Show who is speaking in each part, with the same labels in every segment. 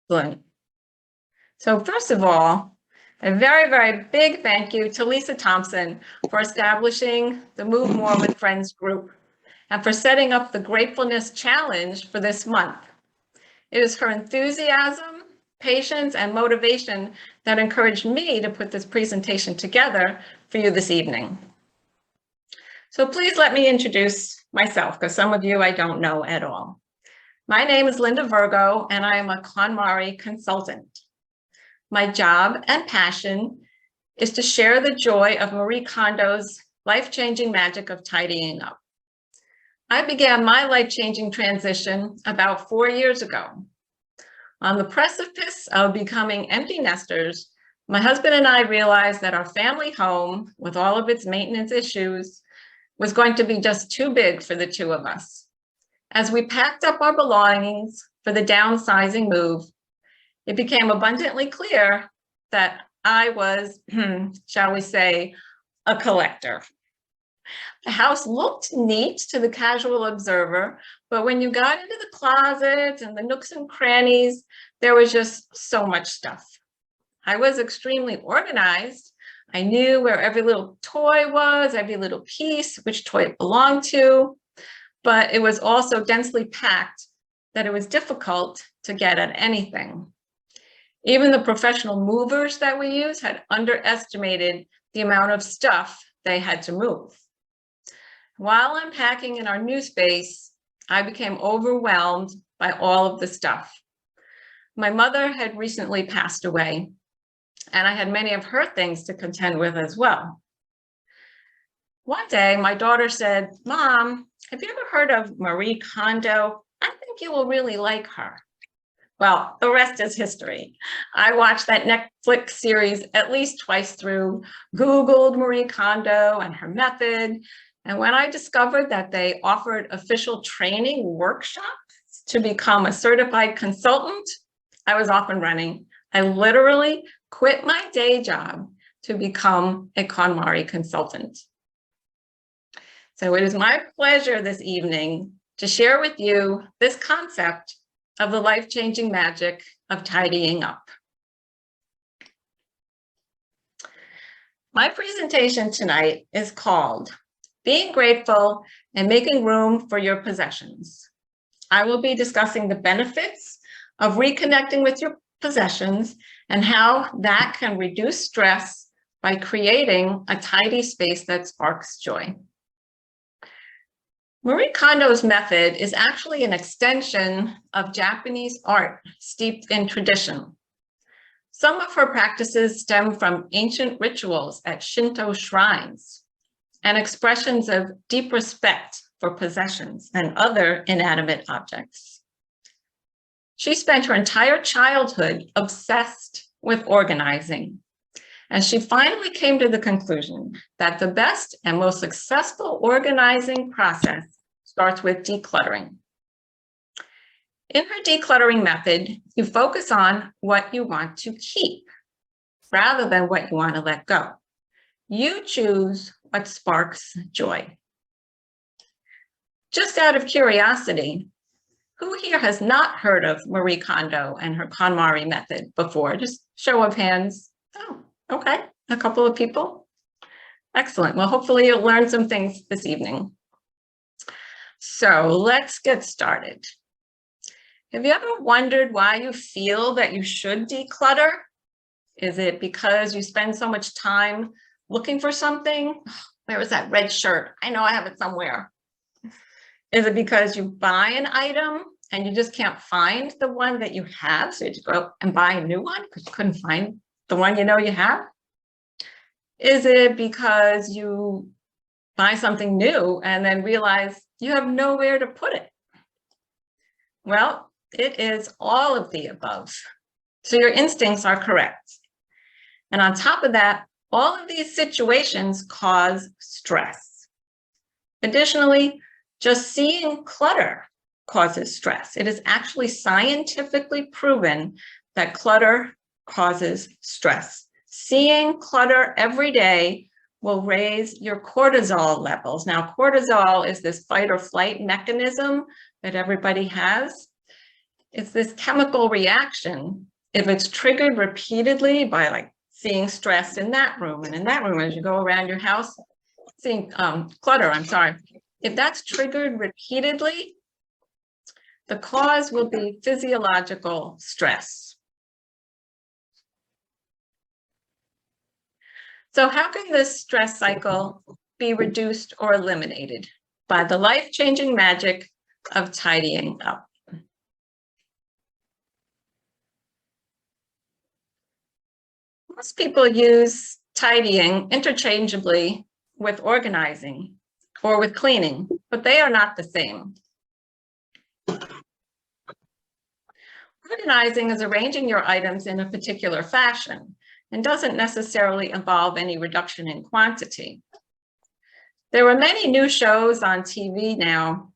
Speaker 1: Excellent. So first of all, a very, very big thank you to Lisa Thompson for establishing the Move More with Friends group and for setting up the Gratefulness Challenge for this month. It is her enthusiasm, patience, and motivation that encouraged me to put this presentation together for you this evening. So please let me introduce myself, because some of you I don't know at all. My name is Linda Virgo, and I am a Konmari consultant. My job and passion is to share the joy of Marie Kondo's life-changing magic of tidying up. I began my life-changing transition about 4 years ago. On the precipice of becoming empty nesters, my husband and I realized that our family home, with all of its maintenance issues, was going to be just too big for the two of us. As we packed up our belongings for the downsizing move, it became abundantly clear that I was, shall we say, a collector. The house looked neat to the casual observer, but when you got into the closets and the nooks and crannies, there was just so much stuff. I was extremely organized. I knew where every little toy was, every little piece, which toy it belonged to, but it was also densely packed that it was difficult to get at anything. Even the professional movers that we use had underestimated the amount of stuff they had to move. While unpacking in our new space, I became overwhelmed by all of the stuff. My mother had recently passed away, and I had many of her things to contend with as well. One day, my daughter said, "Mom, have you ever heard of Marie Kondo? I think you will really like her." Well, the rest is history. I watched that Netflix series at least twice through, Googled Marie Kondo and her method, and when I discovered that they offered official training workshops to become a certified consultant, I was off and running. I literally quit my day job to become a KonMari consultant. So it is my pleasure this evening to share with you this concept of the life-changing magic of tidying up. My presentation tonight is called Being Grateful and Making Room for Your Possessions. I will be discussing the benefits of reconnecting with your possessions and how that can reduce stress by creating a tidy space that sparks joy. Marie Kondo's method is actually an extension of Japanese art steeped in tradition. Some of her practices stem from ancient rituals at Shinto shrines and expressions of deep respect for possessions and other inanimate objects. She spent her entire childhood obsessed with organizing, and she finally came to the conclusion that the best and most successful organizing process starts with decluttering. In her decluttering method, you focus on what you want to keep rather than what you want to let go. You choose what sparks joy. Just out of curiosity, who here has not heard of Marie Kondo and her KonMari method before? Just show of hands. Oh, okay, a couple of people. Excellent. Well, hopefully you'll learn some things this evening. So let's get started. Have you ever wondered why you feel that you should declutter? Is it because you spend so much time looking for something? Where was that red shirt? I know I have it somewhere. Is it because you buy an item and you just can't find the one that you have, so you just go and buy a new one because you couldn't find the one you know you have? Is it because you buy something new and then realize you have nowhere to put it? Well, it is all of the above. So your instincts are correct. And on top of that, all of these situations cause stress. Additionally, just seeing clutter causes stress. It is actually scientifically proven that clutter causes stress. Seeing clutter every day will raise your cortisol levels. Now, cortisol is this fight or flight mechanism that everybody has. is this chemical reaction. If it's triggered repeatedly by like seeing stress in that room and in that room as you go around your house, seeing clutter, I'm sorry. If that's triggered repeatedly, the cause will be physiological stress. So how can this stress cycle be reduced or eliminated? By the life-changing magic of tidying up. Most people use tidying interchangeably with organizing or with cleaning, but they are not the same. Organizing is arranging your items in a particular fashion and doesn't necessarily involve any reduction in quantity. There are many new shows on TV now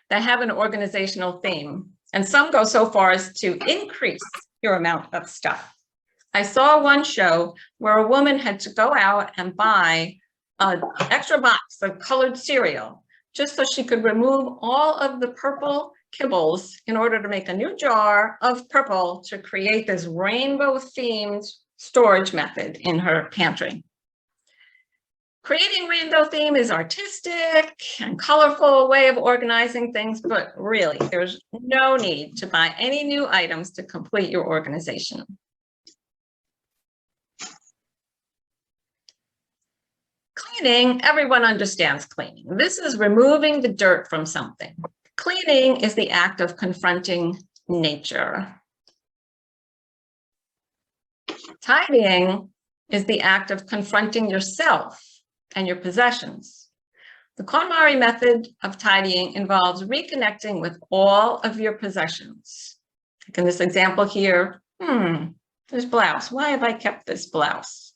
Speaker 1: that have an organizational theme, and some go so far as to increase your amount of stuff. I saw one show where a woman had to go out and buy an extra box of colored cereal just so she could remove all of the purple kibbles in order to make a new jar of purple to create this rainbow-themed storage method in her pantry. Creating rainbow theme is artistic and colorful way of organizing things, but really there's no need to buy any new items to complete your organization. Cleaning, everyone understands cleaning. This is removing the dirt from something. Cleaning is the act of confronting nature. Tidying is the act of confronting yourself and your possessions. The Konmari method of tidying involves reconnecting with all of your possessions. Like in this example here, this blouse. Why have I kept this blouse?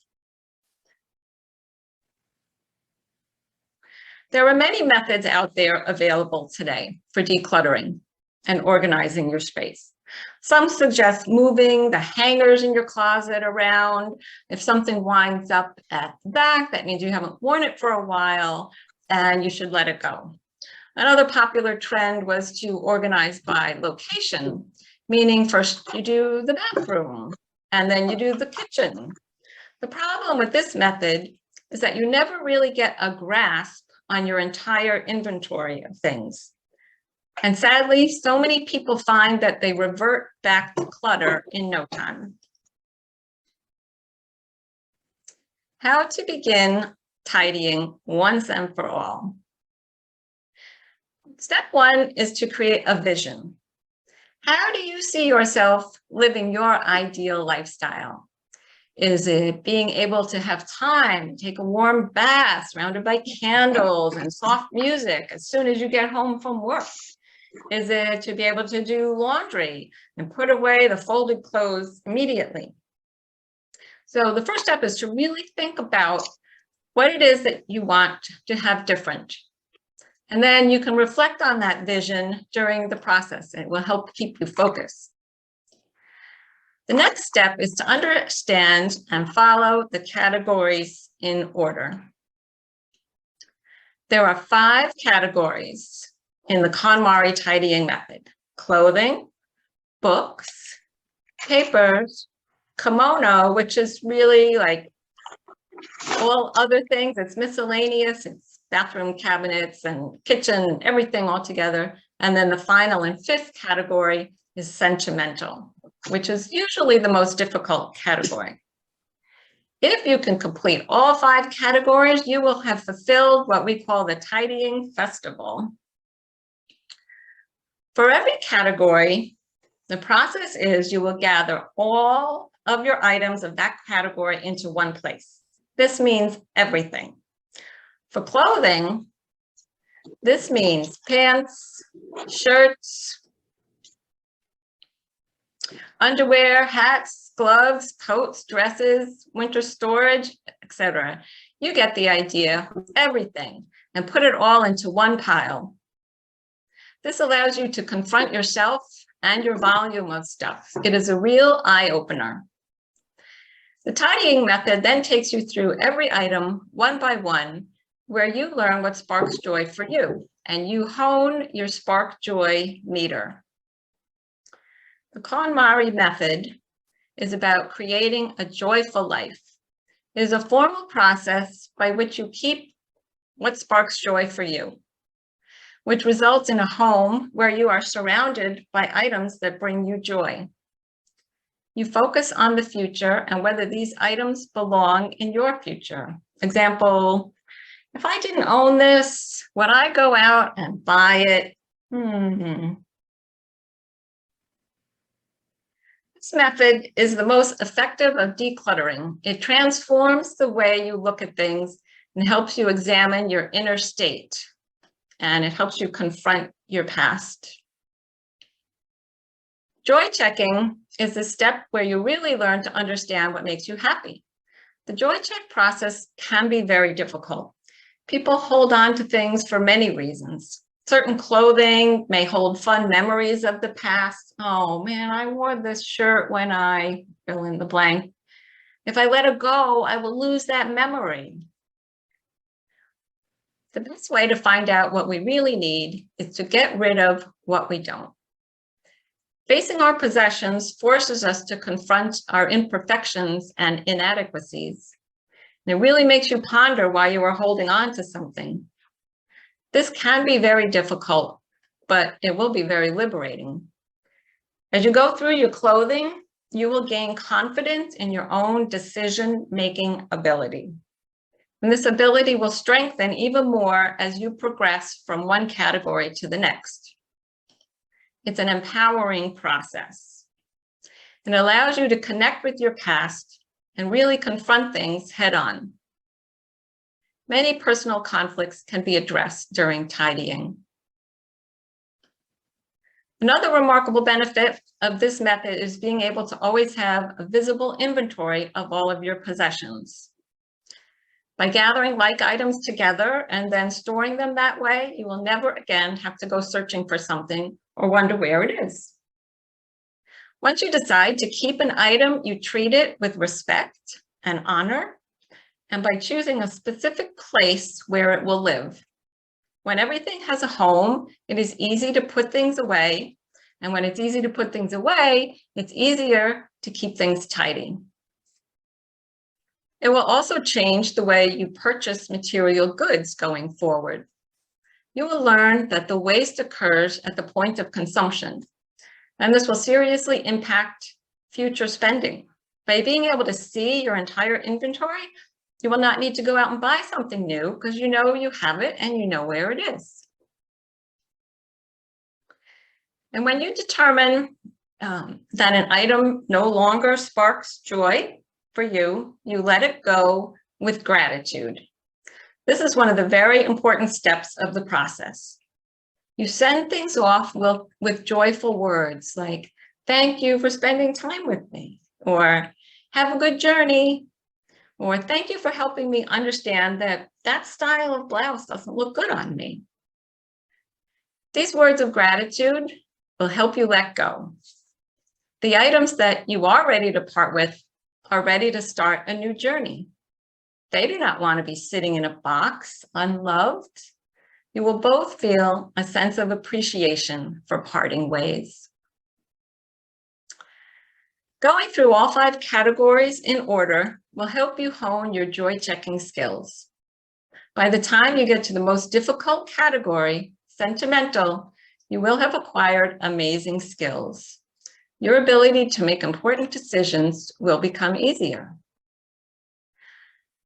Speaker 1: There are many methods out there available today for decluttering and organizing your space. Some suggest moving the hangers in your closet around. If something winds up at the back, that means you haven't worn it for a while and you should let it go. Another popular trend was to organize by location, meaning first you do the bathroom and then you do the kitchen. The problem with this method is that you never really get a grasp on your entire inventory of things. And sadly, so many people find that they revert back to clutter in no time. How to begin tidying once and for all. Step one is to create a vision. How do you see yourself living your ideal lifestyle? Is it being able to have time, take a warm bath surrounded by candles and soft music as soon as you get home from work? Is it to be able to do laundry and put away the folded clothes immediately? So the first step is to really think about what it is that you want to have different. And then you can reflect on that vision during the process. It will help keep you focused. The next step is to understand and follow the categories in order. There are 5 categories in the Konmari tidying method: clothing, books, papers, kimono, which is really like all other things. It's miscellaneous, it's bathroom cabinets and kitchen, everything all together. And then the final and 5th category is sentimental, which is usually the most difficult category. If you can complete all 5 categories, you will have fulfilled what we call the tidying festival. For every category, the process is you will gather all of your items of that category into one place. This means everything. For clothing, this means pants, shirts, underwear, hats, gloves, coats, dresses, winter storage, etc. You get the idea, everything, and put it all into one pile. This allows you to confront yourself and your volume of stuff. It is a real eye-opener. The tidying method then takes you through every item one by one, where you learn what sparks joy for you, and you hone your spark joy meter. The Konmari Method is about creating a joyful life. It is a formal process by which you keep what sparks joy for you, which results in a home where you are surrounded by items that bring you joy. You focus on the future and whether these items belong in your future. Example, if I didn't own this, would I go out and buy it? This method is the most effective of decluttering. It transforms the way you look at things and helps you examine your inner state. And it helps you confront your past. Joy checking is the step where you really learn to understand what makes you happy. The joy check process can be very difficult. People hold on to things for many reasons. Certain clothing may hold fun memories of the past. Oh man, I wore this shirt when I fill in the blank. If I let it go, I will lose that memory. The best way to find out what we really need is to get rid of what we don't. Facing our possessions forces us to confront our imperfections and inadequacies. And it really makes you ponder why you are holding on to something. This can be very difficult, but it will be very liberating. As you go through your clothing, you will gain confidence in your own decision-making ability. And this ability will strengthen even more as you progress from one category to the next. It's an empowering process. It allows you to connect with your past and really confront things head on. Many personal conflicts can be addressed during tidying. Another remarkable benefit of this method is being able to always have a visible inventory of all of your possessions. By gathering like items together and then storing them that way, you will never again have to go searching for something or wonder where it is. Once you decide to keep an item, you treat it with respect and honor, and by choosing a specific place where it will live. When everything has a home, it is easy to put things away, and when it's easy to put things away, it's easier to keep things tidy. It will also change the way you purchase material goods going forward. You will learn that the waste occurs at the point of consumption, and this will seriously impact future spending. By being able to see your entire inventory, you will not need to go out and buy something new because you know you have it and you know where it is. And when you determine that an item no longer sparks joy for you, you let it go with gratitude. This is one of the very important steps of the process. You send things off with joyful words like, thank you for spending time with me, or have a good journey, or thank you for helping me understand that that style of blouse doesn't look good on me. These words of gratitude will help you let go. The items that you are ready to part with are ready to start a new journey. They do not want to be sitting in a box, unloved. You will both feel a sense of appreciation for parting ways. Going through all 5 categories in order will help you hone your joy-checking skills. By the time you get to the most difficult category, sentimental, you will have acquired amazing skills. Your ability to make important decisions will become easier.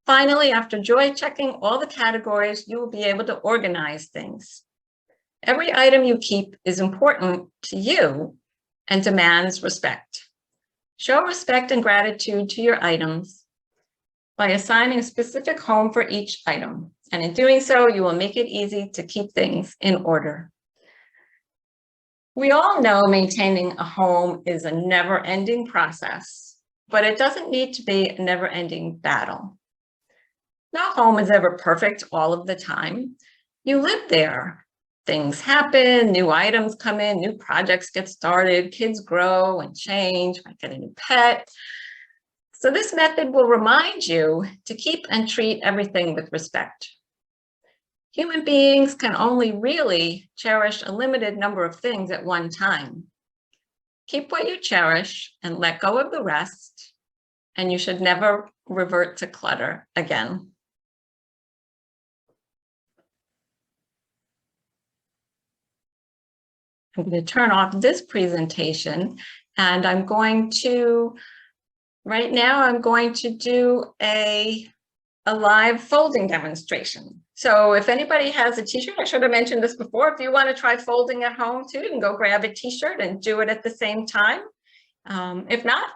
Speaker 1: Finally, after joy checking all the categories, you will be able to organize things. Every item you keep is important to you and demands respect. Show respect and gratitude to your items by assigning a specific home for each item. And in doing so, you will make it easy to keep things in order. We all know maintaining a home is a never-ending process, but it doesn't need to be a never-ending battle. No home is ever perfect all of the time. You live there. Things happen, new items come in, new projects get started, kids grow and change, might get a new pet. So this method will remind you to keep and treat everything with respect. Human beings can only really cherish a limited number of things at one time. Keep what you cherish and let go of the rest, and you should never revert to clutter again. I'm going to turn off this presentation, and I'm going to, right now, I'm going to do a live folding demonstration. So if anybody has a t-shirt, I should have mentioned this before, if you want to try folding at home too, you can go grab a t-shirt and do it at the same time. If not,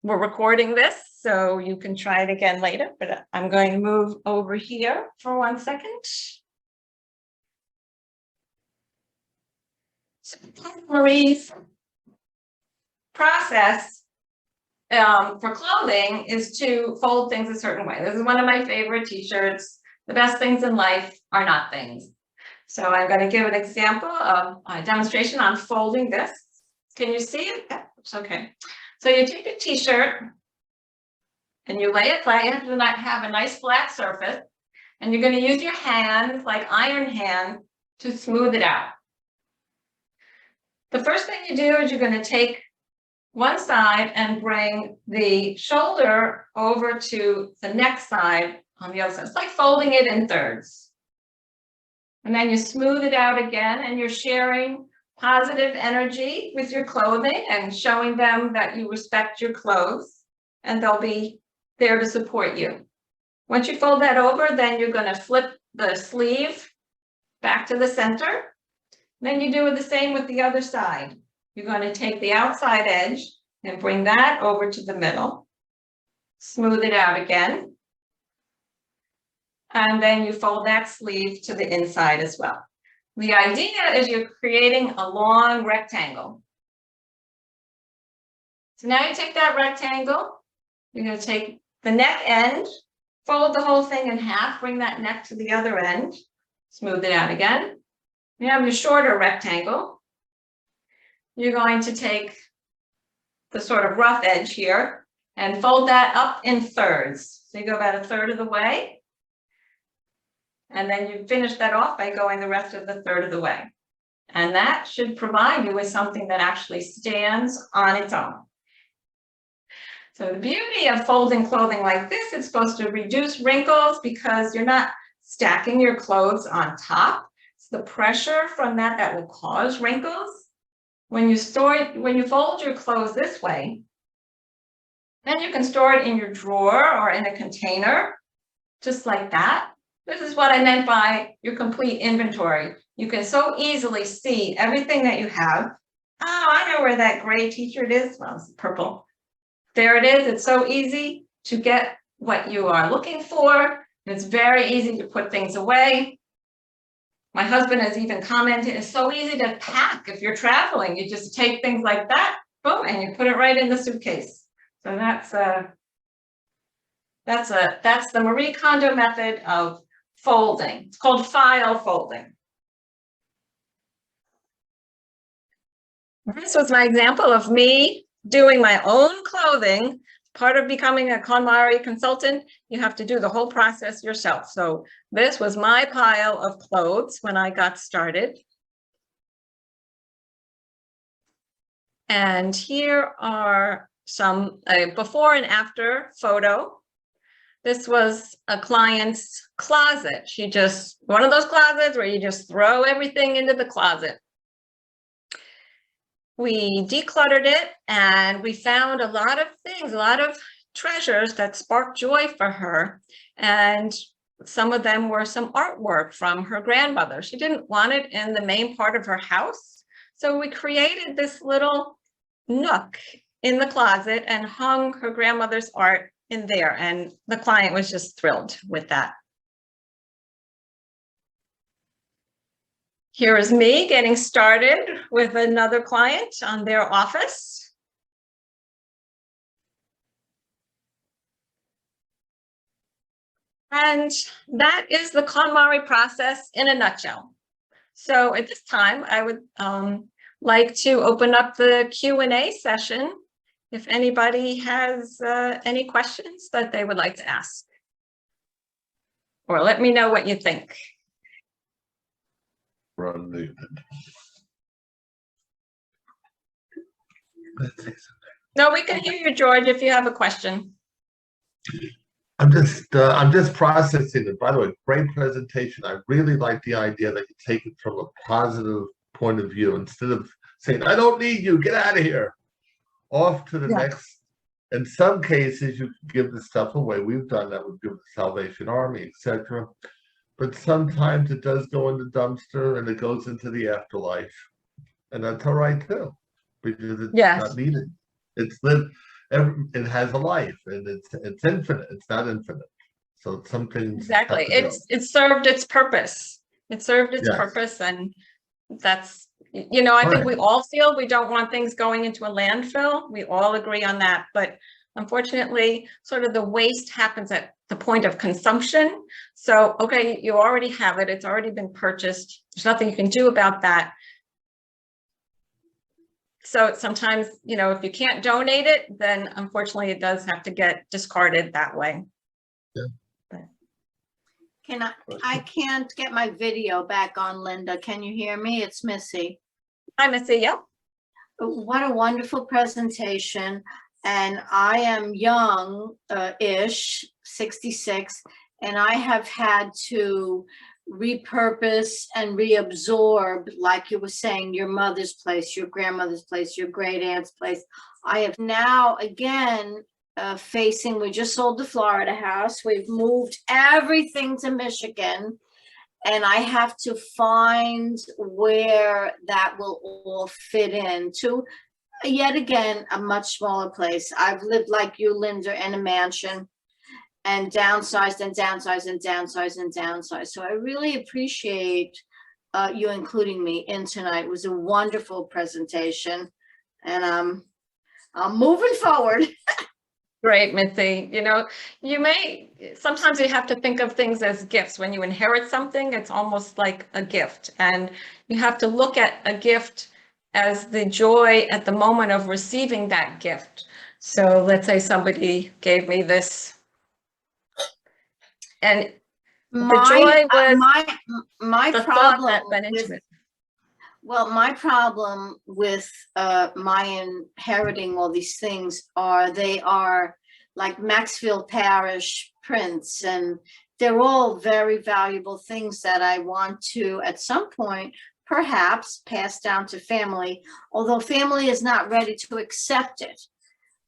Speaker 1: we're recording this, so you can try it again later, but I'm going to move over here for 1 second. So Marie's process for clothing is to fold things a certain way. This is one of my favorite t-shirts. The best things in life are not things. So I'm going to give an example of a demonstration on folding this. Can you see it? Yeah, it's okay. So you take a t-shirt and you lay it flat. You have to have a nice flat surface, and you're going to use your hand, like iron hand, to smooth it out. The first thing you do is you're going to take one side and bring the shoulder over to the neck side on the other side. It's like folding it in thirds. And then you smooth it out again, and you're sharing positive energy with your clothing and showing them that you respect your clothes, and they'll be there to support you. Once you fold that over, then you're going to flip the sleeve back to the center. Then you do the same with the other side. You're going to take the outside edge and bring that over to the middle, smooth it out again, and then you fold that sleeve to the inside as well. The idea is you're creating a long rectangle. So now you take that rectangle, you're going to take the neck end, fold the whole thing in half, bring that neck to the other end, smooth it out again. You have your shorter rectangle. You're going to take the sort of rough edge here and fold that up in thirds. So you go about a third of the way. And then you finish that off by going the rest of the third of the way. And that should provide you with something that actually stands on its own. So the beauty of folding clothing like this, it's supposed to reduce wrinkles because you're not stacking your clothes on top. The pressure from that will cause wrinkles. When you fold your clothes this way, then you can store it in your drawer or in a container, just like that. This is what I meant by your complete inventory. You can so easily see everything that you have. Oh, I know where that gray t-shirt is. Well, it's purple. There it is. It's so easy to get what you are looking for. It's very easy to put things away. My husband has even commented, it's so easy to pack if you're traveling. You just take things like that, boom, and you put it right in the suitcase. So that's the Marie Kondo method of folding. It's called file folding. This was my example of me doing my own clothing. Part of becoming a Konmari consultant, you have to do the whole process yourself. So this was my pile of clothes when I got started. And here are some before and after photo. This was a client's closet. One of those closets where you just throw everything into the closet. We decluttered it, and we found a lot of things, a lot of treasures that sparked joy for her. And some of them were some artwork from her grandmother. She didn't want it in the main part of her house. So we created this little nook in the closet and hung her grandmother's art in there. And the client was just thrilled with that. Here is me getting started with another client on their office. And that is the Konmari process in a nutshell. So at this time, I would like to open up the Q&A session if anybody has any questions that they would like to ask. Or let me know what you think.
Speaker 2: Unmuted.
Speaker 1: No, we can hear you, George, if you have a question.
Speaker 2: I'm just processing it. By the way, great presentation. I really like the idea that you take it from a positive point of view instead of saying, I don't need you, get out of here. Off to the next. In some cases, you can give the stuff away. We've done that with the Salvation Army, etc. But sometimes it does go in the dumpster and it goes into the afterlife. And that's all right too, because it's not needed. It's lived. It has a life, and it's infinite. It's not infinite. So some things
Speaker 1: exactly. It served its purpose. It served its purpose, and that's, you know, I think we all feel we don't want things going into a landfill. We all agree on that, but unfortunately, sort of the waste happens at the point of consumption. So, okay, you already have it. It's already been purchased. There's nothing you can do about that. So sometimes, you know, if you can't donate it, then unfortunately it does have to get discarded that way.
Speaker 2: Yeah.
Speaker 1: But.
Speaker 3: I can't get my video back on, Linda. Can you hear me? It's Missy.
Speaker 1: Hi, Missy. Yep.
Speaker 3: What a wonderful presentation. And I am young-ish, 66, and I have had to repurpose and reabsorb, like you were saying, your mother's place, your grandmother's place, your great aunt's place. I have now again we just sold the Florida house. We've moved everything to Michigan, and I have to find where that will all fit into, yet again, a much smaller place. I've lived like you, Linda, in a mansion, and downsized and downsized and downsized and downsized. So I really appreciate you including me in tonight. It was a wonderful presentation, and I'm moving forward.
Speaker 1: Great, Missy. You know, sometimes you have to think of things as gifts. When you inherit something, it's almost like a gift. And you have to look at a gift as the joy at the moment of receiving that gift. So let's say somebody gave me this, and the joy was
Speaker 3: my
Speaker 1: the
Speaker 3: problem
Speaker 1: thought that went into it.
Speaker 3: Well, my problem with my inheriting all these things they are like Maxfield Parrish prints, and they're all very valuable things that I want to, at some point, perhaps pass down to family, although family is not ready to accept it.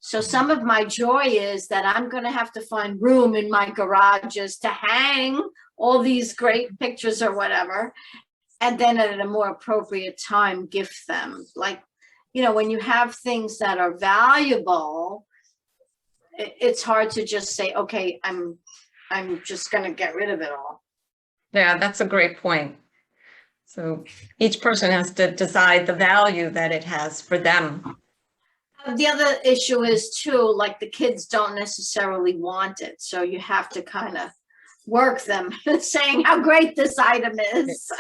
Speaker 3: So some of my joy is that I'm going to have to find room in my garages to hang all these great pictures or whatever, and then at a more appropriate time gift them. Like, you know, when you have things that are valuable, it's hard to just say, okay, I'm just going to get rid of it all.
Speaker 1: Yeah, that's a great point. So each person has to decide the value that it has for them.
Speaker 3: The other issue is too, like the kids don't necessarily want it. So you have to kind of work them saying how great this item is.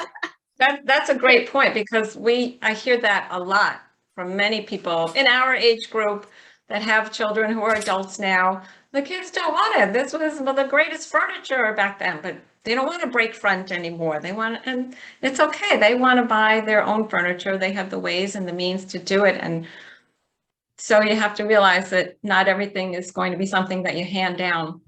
Speaker 1: That's a great point, because I hear that a lot from many people in our age group that have children who are adults now. The kids don't want it. This was the greatest furniture back then, but they don't want to break front anymore. And it's okay. They want to buy their own furniture. They have the ways and the means to do it. And so you have to realize that not everything is going to be something that you hand down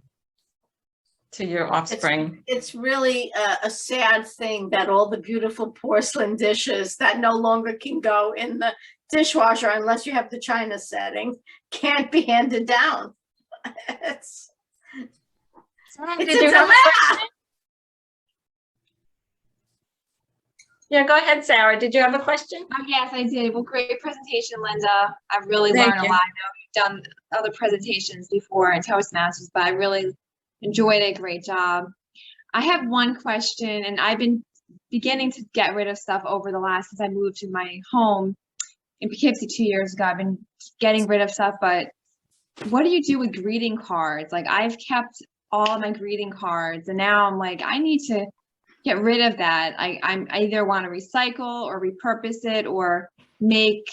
Speaker 1: to your offspring.
Speaker 3: It's really a sad thing that all the beautiful porcelain dishes that no longer can go in the dishwasher unless you have the China setting can't be handed down. It's a dilemma.
Speaker 1: Yeah, go ahead, Sarah. Did you have a question?
Speaker 4: Yes, I did. Well, great presentation, Linda. I've really learned a lot. I know you've done other presentations before in Toastmasters, but I really enjoyed it. Great job. I have one question, and I've been beginning to get rid of stuff since I moved to my home in Poughkeepsie 2 years ago. I've been getting rid of stuff, but what do you do with greeting cards? Like, I've kept all my greeting cards, and now I'm like, I need to get rid of that. I either want to recycle or repurpose it or make,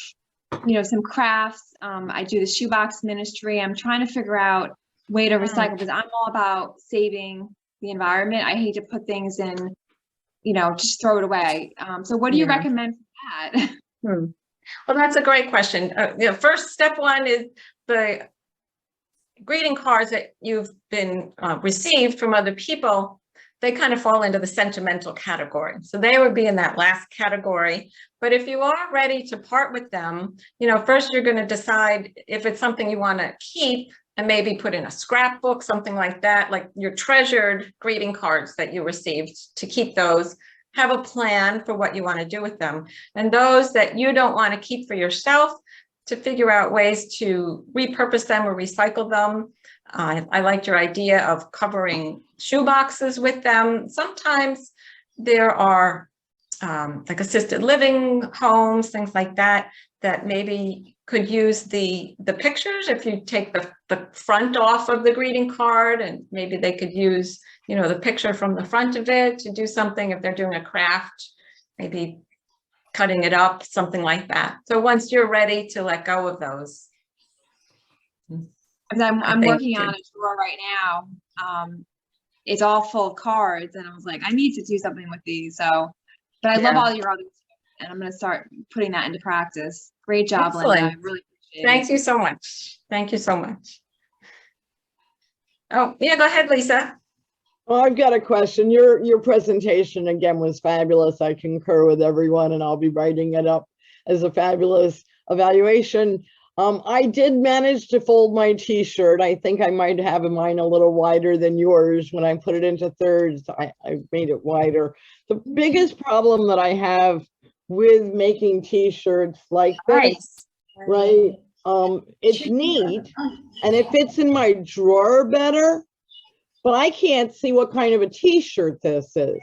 Speaker 4: some crafts. I do the shoebox ministry. I'm trying to figure out way to recycle, because I'm all about saving the environment. I hate to put things in, just throw it away. So what do you recommend for that?
Speaker 1: Well, that's a great question. First, step one is the greeting cards that you've been received from other people. They kind of fall into the sentimental category. So they would be in that last category. But if you are ready to part with them, first you're going to decide if it's something you want to keep and maybe put in a scrapbook, something like that, like your treasured greeting cards that you received, to keep those. Have a plan for what you want to do with them. And those that you don't want to keep for yourself, to figure out ways to repurpose them or recycle them. I liked your idea of covering shoe boxes with them. Sometimes there are like assisted living homes, things like that, that maybe could use the pictures. If you take the front off of the greeting card, and maybe they could use, the picture from the front of it to do something if they're doing a craft, maybe cutting it up, something like that. So once you're ready to let go of those.
Speaker 4: I'm working on a drawer right now. It's all full of cards, and I was like, I need to do something with these. So, but I love all your others, and I'm going to start putting that into practice. Great job,
Speaker 1: Excellent.
Speaker 4: Linda. I really appreciate it.
Speaker 1: Thank you so much. Thank you so much. Oh, yeah, go ahead, Lisa.
Speaker 5: Well, I've got a question. Your presentation again was fabulous. I concur with everyone, and I'll be writing it up as a fabulous evaluation. I did manage to fold my t-shirt. I think I might have mine a little wider than yours. When I put it into thirds, I made it wider. The biggest problem that I have with making t-shirts like this, right? It's neat and it fits in my drawer better, but I can't see what kind of a t-shirt this is.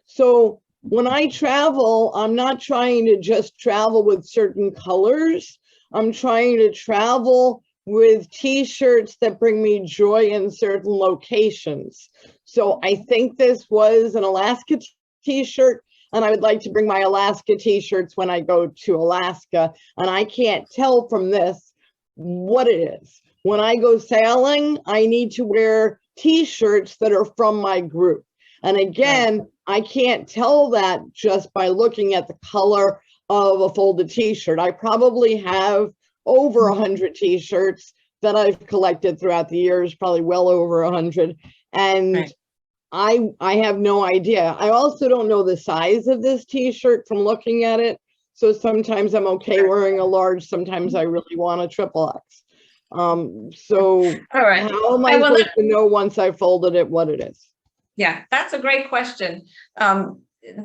Speaker 5: So when I travel, I'm not trying to just travel with certain colors. I'm trying to travel with t-shirts that bring me joy in certain locations. So I think this was an Alaska t-shirt, and I would like to bring my Alaska t-shirts when I go to Alaska, and I can't tell from this what it is. When I go sailing, I need to wear t-shirts that are from my group. And again, I can't tell that just by looking at the color of a folded t-shirt. I probably have over 100 t-shirts that I've collected throughout the years, probably well over 100. And I have no idea. I also don't know the size of this t-shirt from looking at it. So sometimes I'm okay wearing a large, sometimes I really want a XXX. So
Speaker 1: all right.
Speaker 5: How am I supposed to know once I folded it what it is?
Speaker 1: Yeah, that's a great question.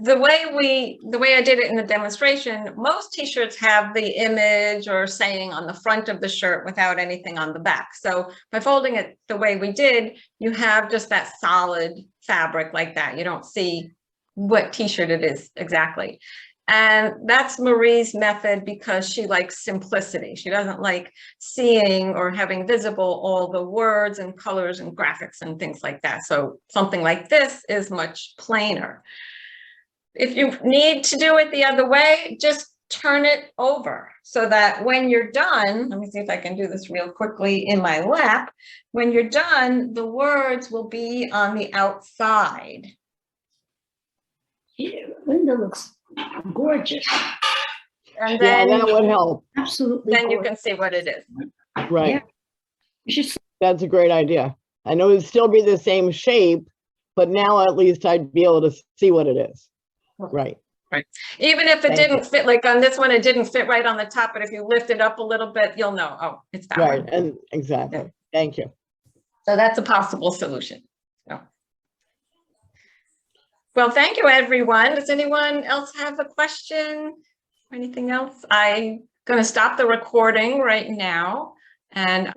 Speaker 1: The way I did it in the demonstration, most t-shirts have the image or saying on the front of the shirt without anything on the back. So by folding it the way we did, you have just that solid fabric like that. You don't see what t-shirt it is exactly. And that's Marie's method because she likes simplicity. She doesn't like seeing or having visible all the words and colors and graphics and things like that. So something like this is much plainer. If you need to do it the other way, just turn it over so that when you're done, let me see if I can do this real quickly in my lap. When you're done, the words will be on the outside.
Speaker 6: Yeah, Linda looks gorgeous.
Speaker 1: And then
Speaker 5: that would help.
Speaker 6: Absolutely.
Speaker 1: Then you can see what it is.
Speaker 5: Right.
Speaker 6: Yeah.
Speaker 5: That's a great idea. I know it'd still be the same shape, but now at least I'd be able to see what it is. Right.
Speaker 1: Right. Even if it didn't fit, like on this one, it didn't fit right on the top, but if you lift it up a little bit, you'll know, oh, it's that
Speaker 5: Right.
Speaker 1: one.
Speaker 5: And exactly.
Speaker 1: Yeah.
Speaker 5: Thank you.
Speaker 1: So that's a possible solution. So. Well, thank you, everyone. Does anyone else have a question or anything else? I'm going to stop the recording right now and